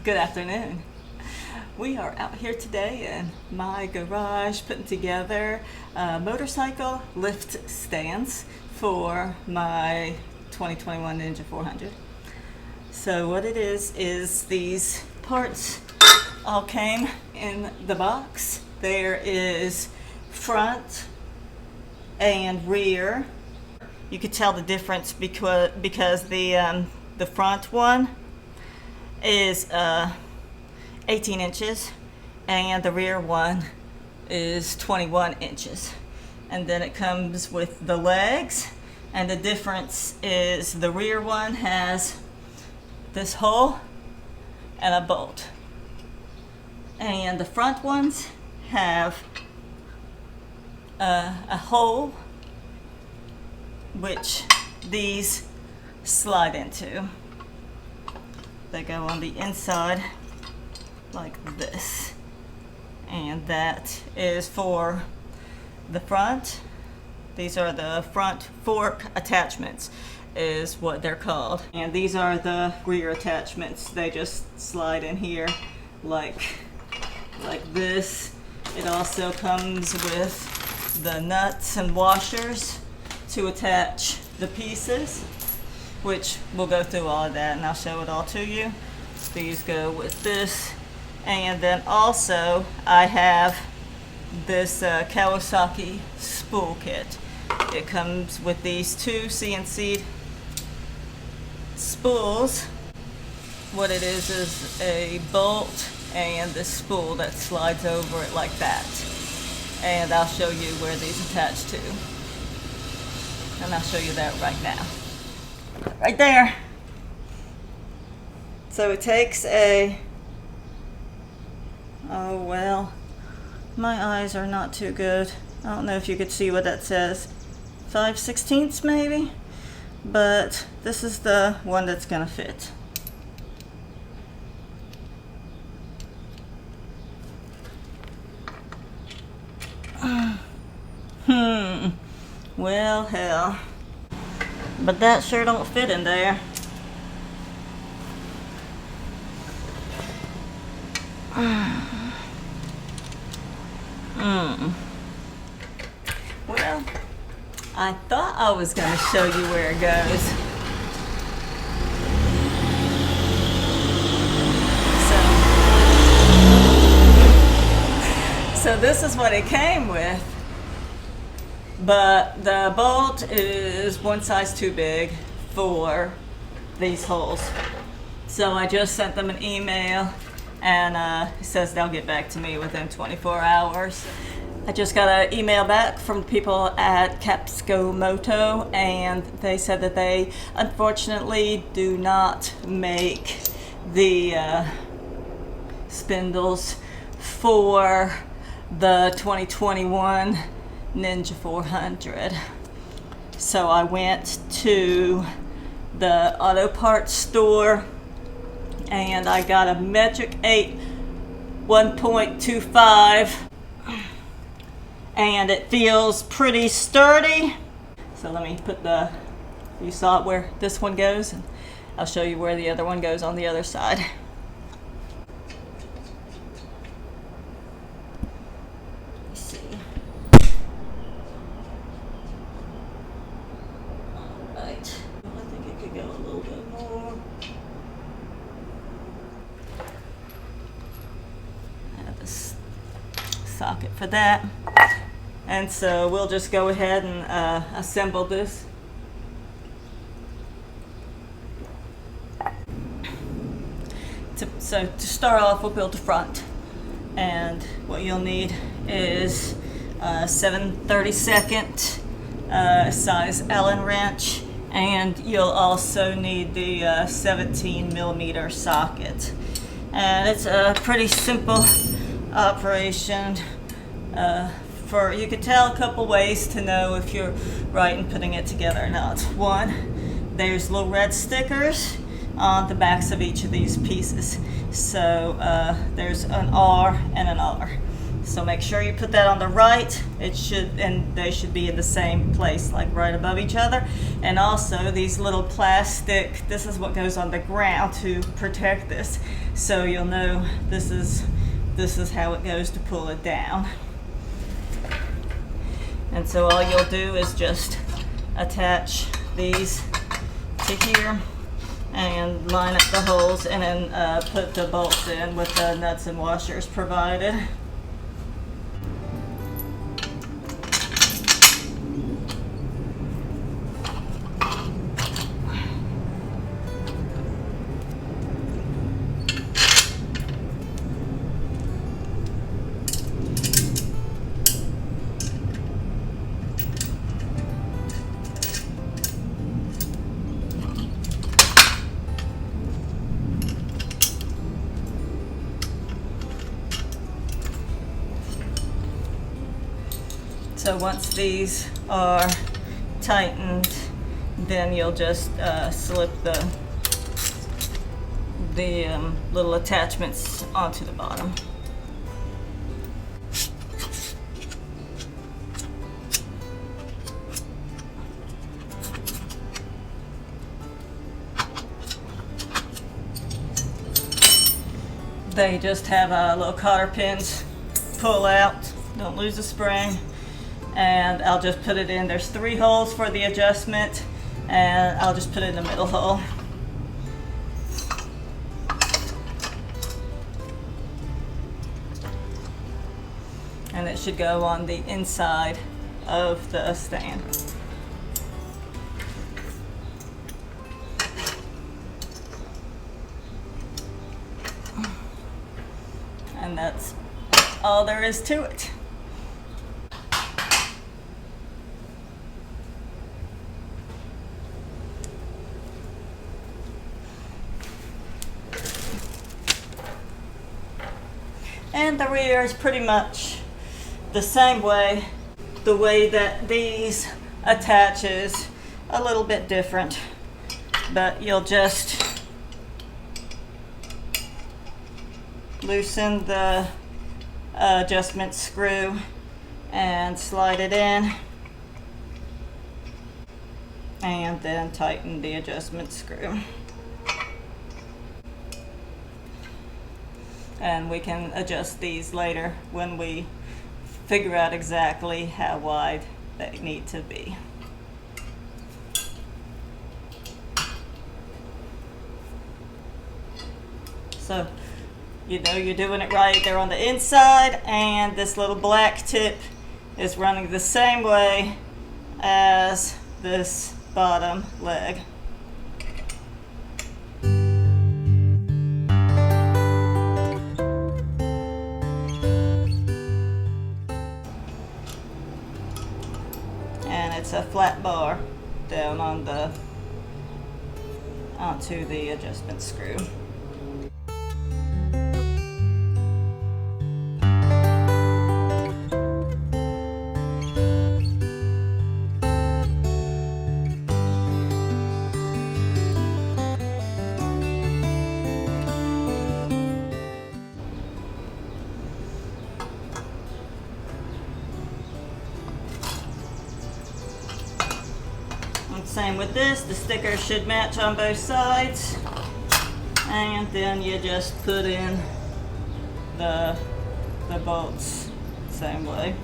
Good afternoon. We are out here today in my garage putting together motorcycle lift stands for my 2021 Ninja 400. So what it is these parts all came in the box. There is front and rear. You could tell the difference because the front one is 18 inches and the rear one is 21 inches. And then it comes with the legs, and the difference is the rear one has this hole and a bolt, and the front ones have a hole which these slide into. They go on the inside like this, and that is for the front. These are the front fork attachments is what they're called, and these are the rear attachments. They just slide in here like this. It also comes with the nuts and washers to attach the pieces, which we'll go through all of that and I'll show it all to you. These go with this, and then also I have this Kawasaki spool kit. It comes with these two CNC spools. What it is a bolt and the spool that slides over it like that, and I'll show you where these attach to, and I'll show you that right now. Right there. So it takes oh well, my eyes are not too good. I don't know if you could see what that says. 5/16 maybe? But this is the one that's gonna fit. Well, hell. But that sure don't fit in there. Well, I thought I was going to show you where it goes. So this is what it came with. But the bolt is one size too big for these holes. So I just sent them an email, and it says they'll get back to me within 24 hours. I just got an email back from the people at Capsco Moto, and they said that they unfortunately do not make the spindles for the 2021 Ninja 400. So I went to the auto parts store and I got a metric 8 1.25, and it feels pretty sturdy. So let me put you saw it where this one goes, and I'll show you where the other one goes on the other side. Socket for that, and so we'll just go ahead and assemble this. So to start off, we'll build the front, and what you'll need is a 7/32 size Allen wrench, and you'll also need the 17 millimeter socket. And it's a pretty simple operation. You could tell a couple ways to know if you're right in putting it together or not. One, there's little red stickers on the backs of each of these pieces. So there's an R and an R. So make sure you put that on the right. And they should be in the same place, like right above each other. And also these little plastic, this is what goes on the ground to protect this. So you'll know this is how it goes to pull it down. And so all you'll do is just attach these to here and line up the holes, and then put the bolts in with the nuts and washers provided. So once these are tightened, then you'll just slip the little attachments onto the bottom. They just have little cotter pins, pull out, don't lose the spring. And I'll just put it in. There's 3 holes for the adjustment, and I'll just put it in the middle hole. And it should go on the inside of the stand. And that's all there is to it. And the rear is pretty much the same way. The way that these attach is a little bit different, but you'll just loosen the adjustment screw and slide it in, and then tighten the adjustment screw. And we can adjust these later when we figure out exactly how wide they need to be. So you know you're doing it right. They're on the inside, and this little black tip is running the same way as this bottom leg. And it's a flat bar down on onto the adjustment screw. Same with this, the sticker should match on both sides, and then you just put in the bolts same way.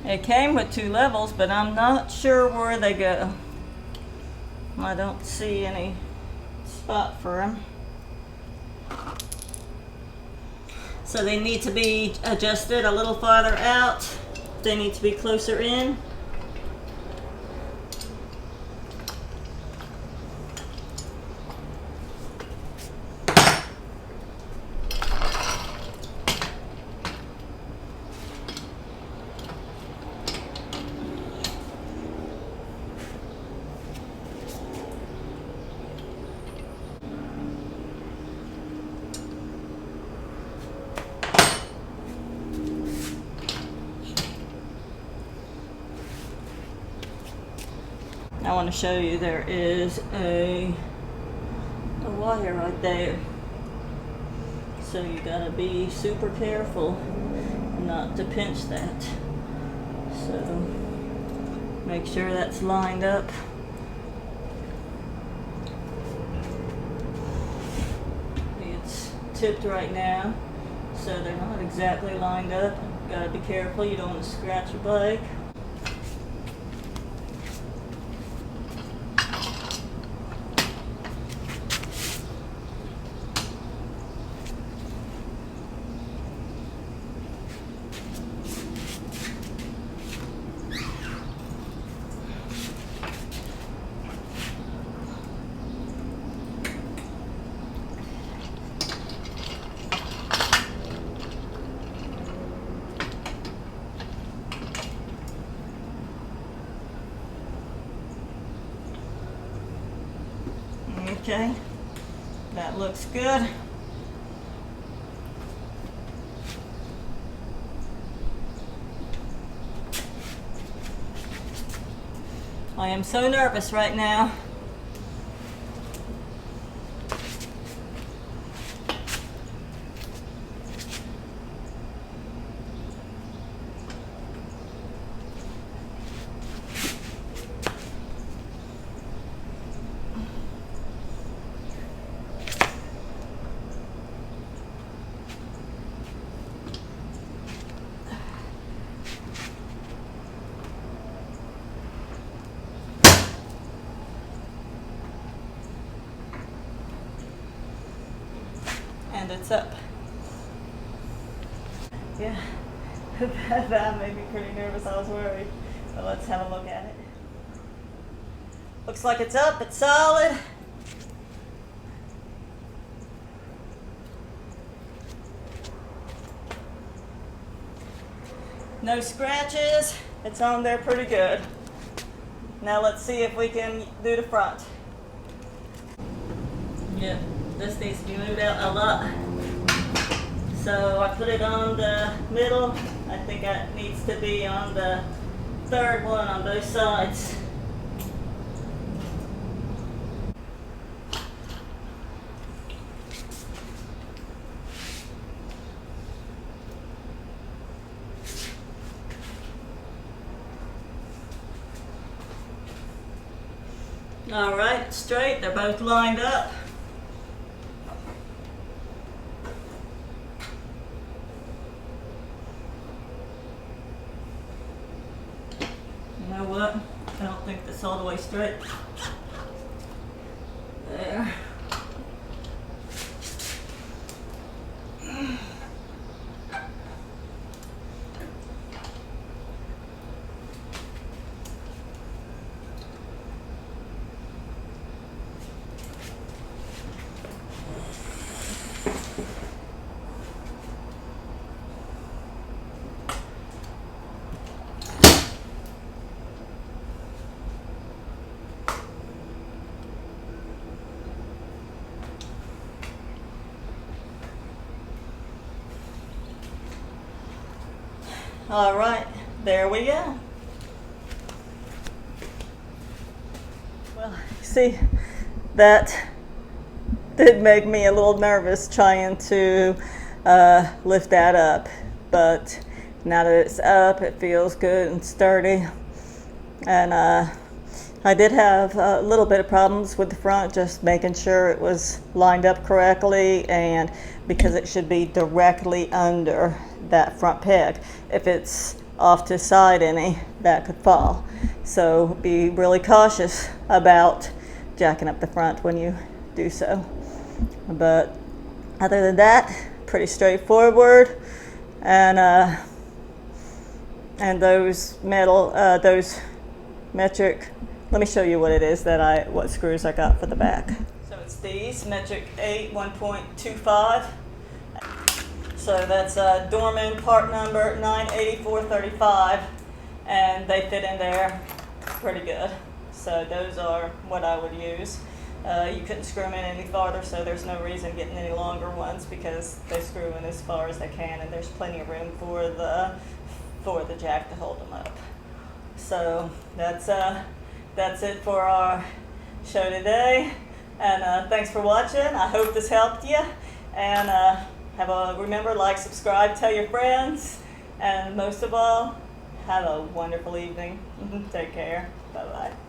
It came with 2 levels, but I'm not sure where they go. I don't see any spot for them. So they need to be adjusted a little farther out. They need to be closer in. I want to show you there is a wire right there. So you gotta be super careful not to pinch that. So make sure that's lined up. It's tipped right now, so they're not exactly lined up. Gotta be careful, you don't want to scratch your bike. Okay, that looks good. I am so nervous right now. And it's up. Yeah, that made me pretty nervous. I was worried. But let's have a look at it. Looks like it's up, it's solid. No scratches. It's on there pretty good. Now let's see if we can do the front. Yeah. This needs to be moved out a lot. So I put it on the middle. I think it needs to be on the 3rd one on both sides. All right, straight, they're both lined up. You know what? I don't think that's all the way straight. There. All right, there we go. Well, see, that did make me a little nervous trying to lift that up, but now that it's up, it feels good and sturdy. And I did have a little bit of problems with the front, just making sure it was lined up correctly, and because it should be directly under that front peg. If it's off to the side any that could fall. So be really cautious about jacking up the front when you do so. But other than that, pretty straightforward. And those those metric, let me show you what it is what screws I got for the back. So it's these metric 8 1.25. So that's Dorman part number 98435, and they fit in there pretty good. So those are what I would use. You couldn't screw them in any farther, so there's no reason getting any longer ones because they screw in as far as they can, and there's plenty of room for the jack to hold them up. So that's it for our show today, and thanks for watching. I hope this helped you, and remember, like, subscribe, tell your friends, and most of all, have a wonderful evening. Take care. Bye-bye.